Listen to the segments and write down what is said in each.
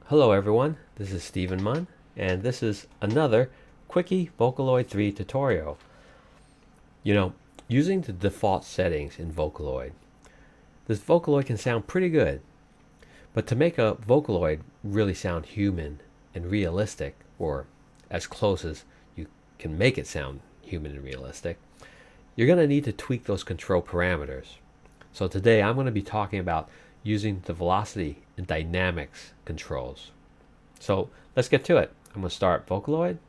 Hello everyone, this is Stephen Munn, and this is another Quickie Vocaloid 3 tutorial. Using the default settings in Vocaloid, this Vocaloid can sound pretty good, but to make a Vocaloid really sound human and realistic, or as close as you can make it sound human and realistic, you're going to need to tweak those control parameters. So today I'm going to be talking about using the velocity and dynamics controls. So let's get to it. I'm going to start Vocaloid.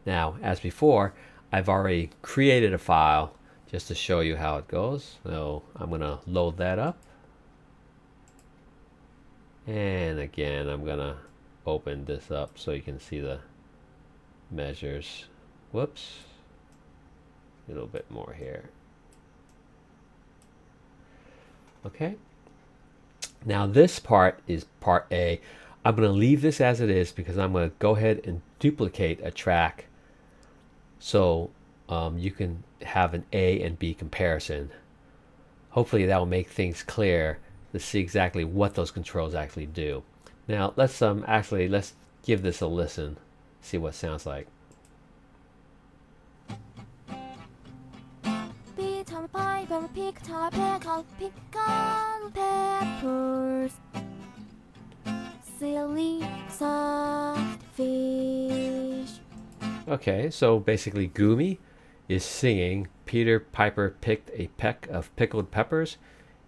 Now, as before, I've already created a file just to show you how it goes. So I'm going to load that up. And again, I'm going to open this up so you can see the measures. Whoops. A little bit more here. Okay. Now this part is part A. I'm going to leave this as it is because I'm going to go ahead and duplicate a track so you can have an A and B comparison. Hopefully that will make things clear to see exactly what those controls actually do. Now let's give this a listen, see what it sounds like. Peppers, silly soft fish. Okay, so basically Gumi is singing Peter Piper picked a peck of pickled peppers,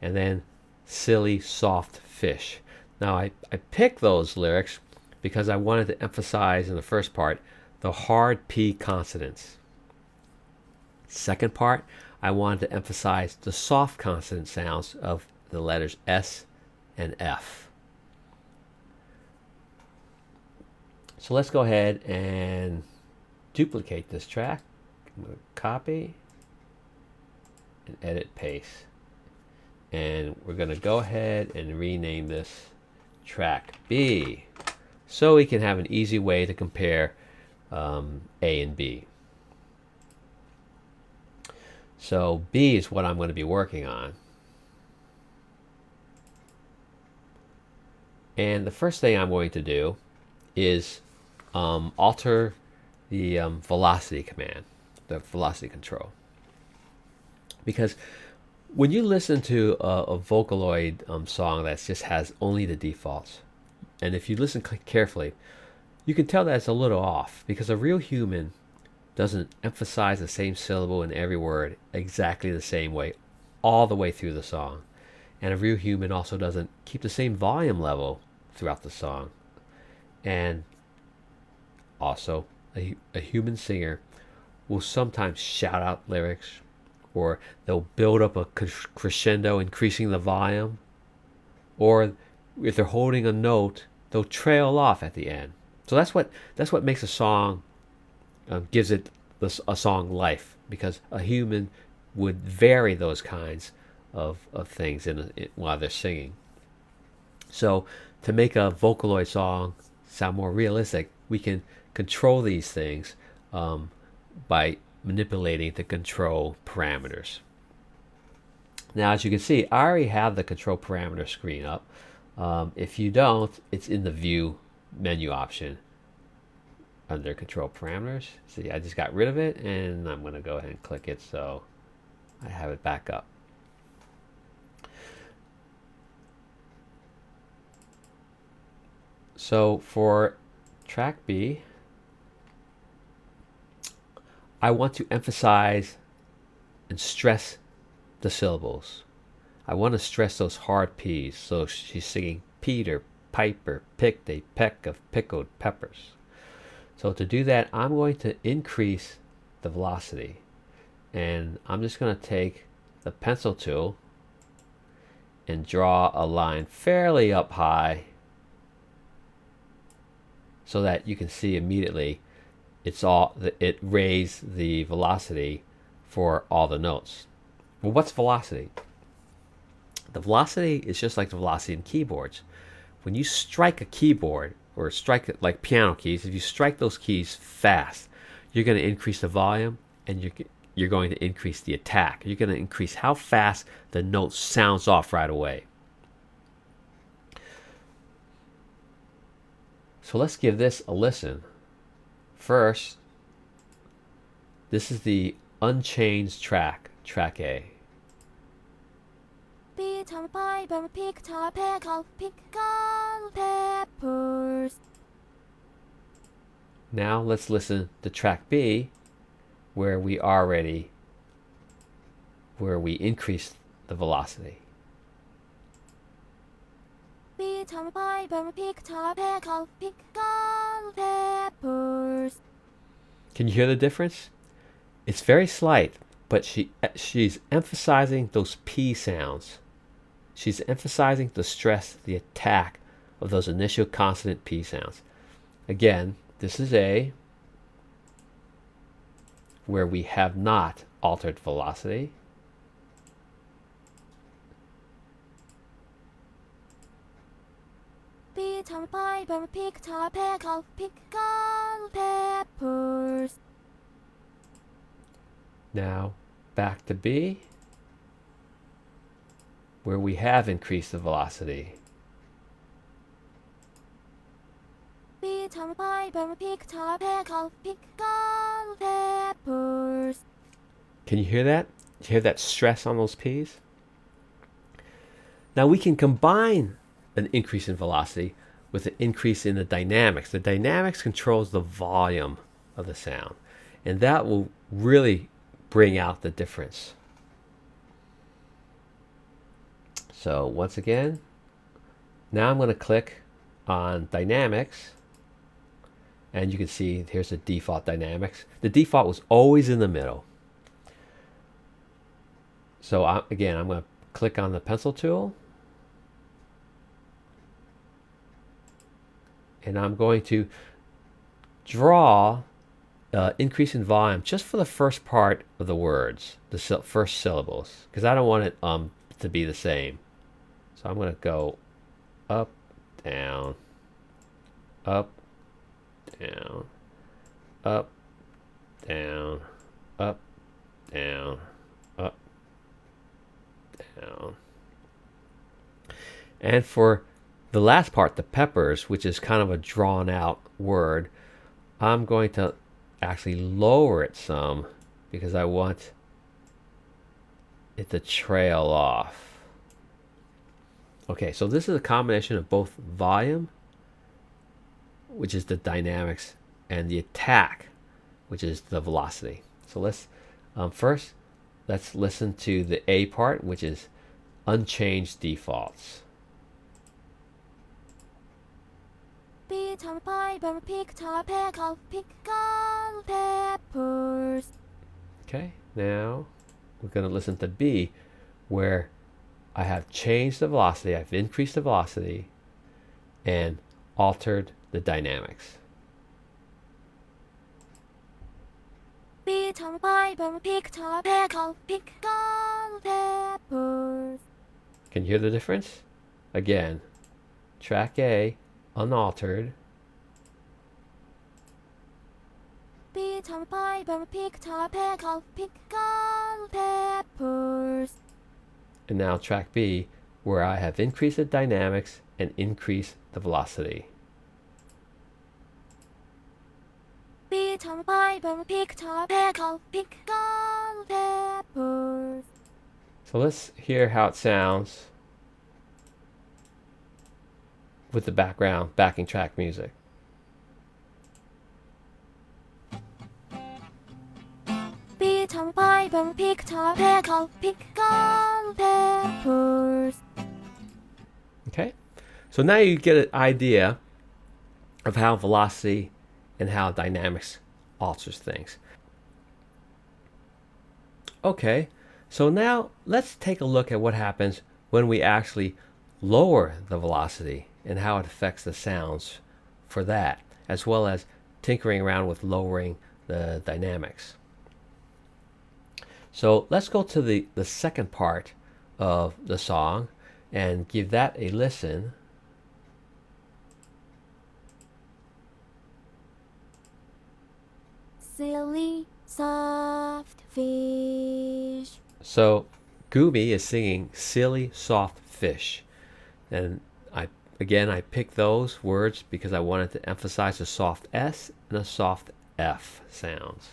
and then silly soft fish. Now I picked those lyrics because I wanted to emphasize in the first part the hard P consonants. Second part, I wanted to emphasize the soft consonant sounds of the letters S and F. So let's go ahead and duplicate this track. I'm going to copy and edit paste. And we're going to go ahead and rename this track B so we can have an easy way to compare A and B. So B is what I'm going to be working on. And the first thing I'm going to do is alter the velocity command, the velocity control. Because when you listen to a Vocaloid song that just has only the defaults, and if you listen carefully, you can tell that it's a little off, because a real human doesn't emphasize the same syllable in every word exactly the same way all the way through the song. And a real human also doesn't keep the same volume level throughout the song. And also, a human singer will sometimes shout out lyrics, or they'll build up a crescendo, increasing the volume, or if they're holding a note, they'll trail off at the end. So that's what makes a song, gives it a song life, because a human would vary those kinds of things while they're singing. So to make a Vocaloid song sound more realistic, we can control these things by manipulating the control parameters. Now, as you can see, I already have the control parameter screen up. If you don't, it's in the view menu option under control parameters. See, I just got rid of it, and I'm going to go ahead and click it so I have it back up. So for track B, I want to emphasize and stress the syllables. I want to stress those hard P's. So she's singing Peter Piper picked a peck of pickled peppers. So to do that, I'm going to increase the velocity. And I'm just going to take the pencil tool and draw a line fairly up high so that you can see immediately it raised the velocity for all the notes. Well, what's velocity? The velocity is just like the velocity in keyboards. When you strike a keyboard, or strike it like piano keys, if you strike those keys fast, you're going to increase the volume, and you're going to increase the attack. You're going to increase how fast the note sounds off right away. So let's give this a listen. First, this is the unchanged track, track A. Beat on the Bible, pick peppers. Now let's listen to track B, where we increased the velocity. Beat on the Bible, pick peppers. Can you hear the difference? It's very slight, but she's emphasizing those P sounds. She's emphasizing the stress, the attack of those initial consonant P sounds. Again, this is A, where we have not altered velocity. Beat on the Bible, pick peppers. Now back to B, where we have increased the velocity. Beat on the Bible, pick peppers. Can you hear that? You hear that stress on those P's? Now we can combine an increase in velocity with an increase in the dynamics. The dynamics controls the volume of the sound, and that will really bring out the difference. So once again, now I'm going to click on dynamics, and you can see here's the default dynamics. The default was always in the middle. So again, I'm going to click on the pencil tool, and I'm going to draw increase in volume just for the first part of the words, the first syllables, because I don't want it to be the same. So I'm going to go up, down, up, down, up, down, up, down, up, down. And for the last part, the peppers, which is kind of a drawn out word, I'm going to actually lower it some because I want it to trail off. Okay, so this is a combination of both volume, which is the dynamics, and the attack, which is the velocity. So let's first let's listen to the A part, which is unchanged defaults. Beat on the Bible, pick peppers. Okay, now we're going to listen to B, where I have changed the velocity, I've increased the velocity, and altered the dynamics. Beat on the Bible, pick peppers. Can you hear the difference? Again, track A, unaltered. Beat on the Bible, pick peppers. And now track B, where I have increased the dynamics and increased the velocity. Beat on the Bible, pick peppers. So let's hear how it sounds with the background backing track music. Beat on the Bible, pick peppers. Okay, so now you get an idea of how velocity and how dynamics alters things. Okay, so now let's take a look at what happens when we actually lower the velocity and how it affects the sounds for that, as well as tinkering around with lowering the dynamics. So let's go to the second part of the song and give that a listen. Silly, soft fish. So Gooby is singing Silly Soft Fish, and Again, I picked those words because I wanted to emphasize the soft S and the soft F sounds.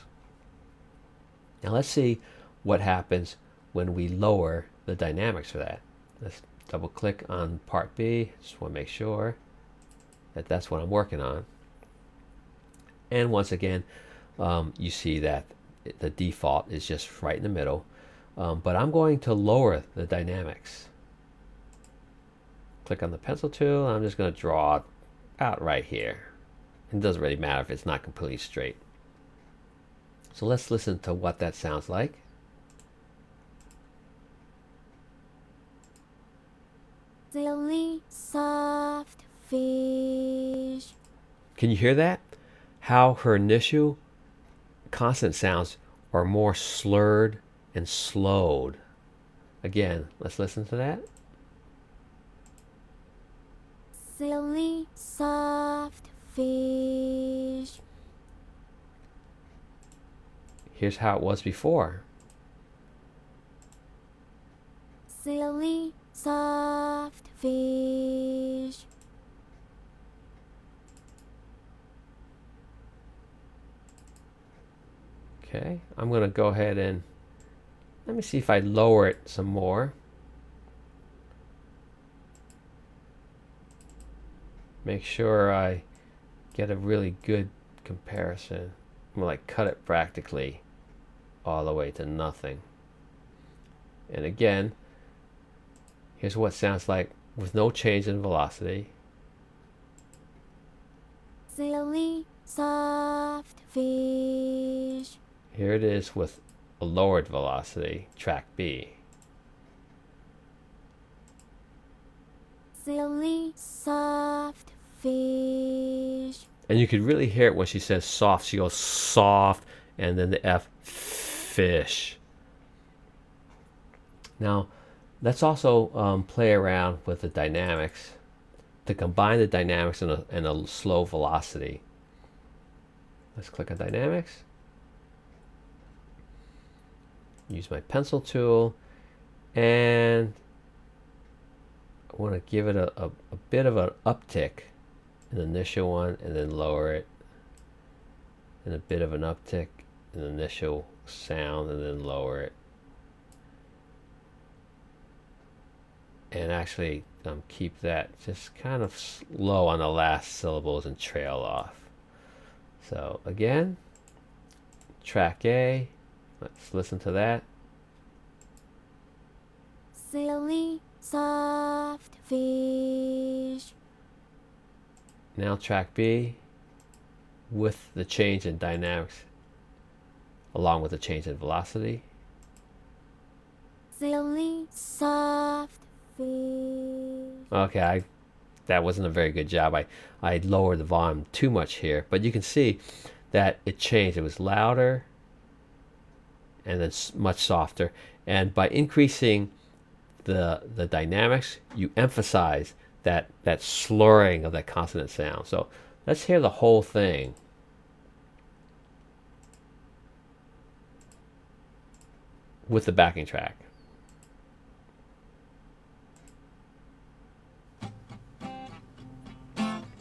Now let's see what happens when we lower the dynamics for that. Let's double click on part B. Just want to make sure that that's what I'm working on. And once again, you see that the default is just right in the middle. But I'm going to lower the dynamics. Click on the pencil tool. I'm just going to draw out right here. It doesn't really matter if it's not completely straight. So let's listen to what that sounds like. Silly soft fish. Can you hear that? How her initial consonant sounds are more slurred and slowed. Again, let's listen to that. Silly soft fish. Here's how it was before. Silly soft fish. Okay, I'm going to go ahead and let me see if I lower it some more. Make sure I get a really good comparison. I'm going to like cut it practically all the way to nothing. And again, here's what it sounds like with no change in velocity. Silly soft fish. Here it is with a lowered velocity, track B. Silly soft fish. And you could really hear it when she says soft. She goes soft and then the F, fish. Now, let's also play around with the dynamics to combine the dynamics and a slow velocity. Let's click on dynamics. Use my pencil tool, and I want to give it a bit of an uptick in the initial one and then lower it, and a bit of an uptick in the initial sound and then lower it, and actually keep that just kind of slow on the last syllables and trail off. So again, track A. Let's listen to that. Silly soft fish. Now track B with the change in dynamics along with the change in velocity. Silly soft fish. Okay, that wasn't a very good job. I lowered the volume too much here, but you can see that it changed. It was louder and then much softer, and by increasing the dynamics, you emphasize that slurring of that consonant sound. So let's hear the whole thing. With the backing track.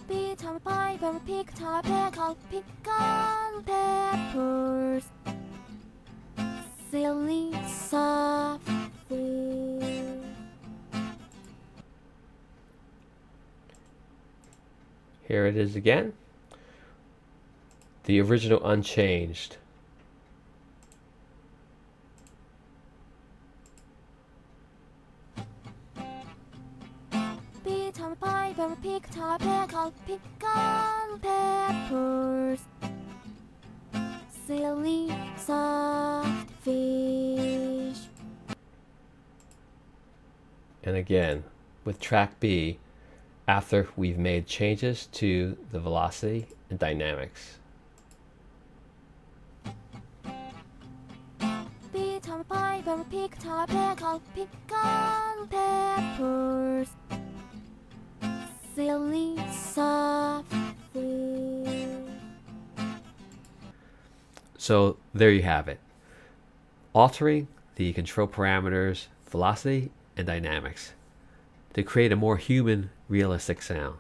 Beat on pipe and pick top pickle pickled peppers. Silly soft fish. Here it is again. The original unchanged. Beat on pipe and pick top pickle pickled peppers. Silly soft fish. And again, with track B, after we've made changes to the velocity and dynamics. Beat on pipe and pick top pickle pickled peppers. Silly soft fish. So there you have it. Altering the control parameters, velocity and dynamics. to create a more human, realistic sound.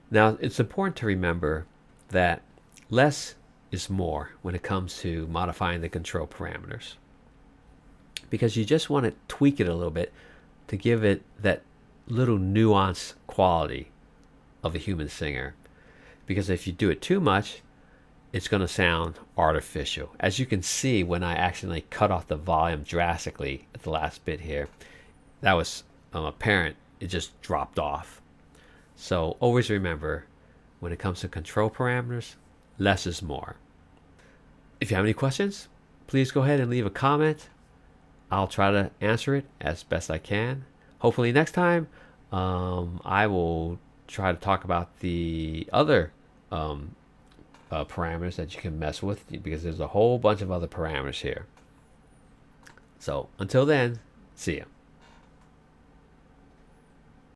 Now, it's important to remember that less is more when it comes to modifying the control parameters, because you just want to tweak it a little bit to give it that little nuanced quality of a human singer. Because if you do it too much, it's going to sound artificial. As you can see, when I accidentally cut off the volume drastically at the last bit here, that was apparent. It just dropped off. So always remember, when it comes to control parameters, less is more. If you have any questions, please go ahead and leave a comment. I'll try to answer it as best I can. Hopefully next time, I will try to talk about the other parameters that you can mess with, because there's a whole bunch of other parameters here. So until then, see ya.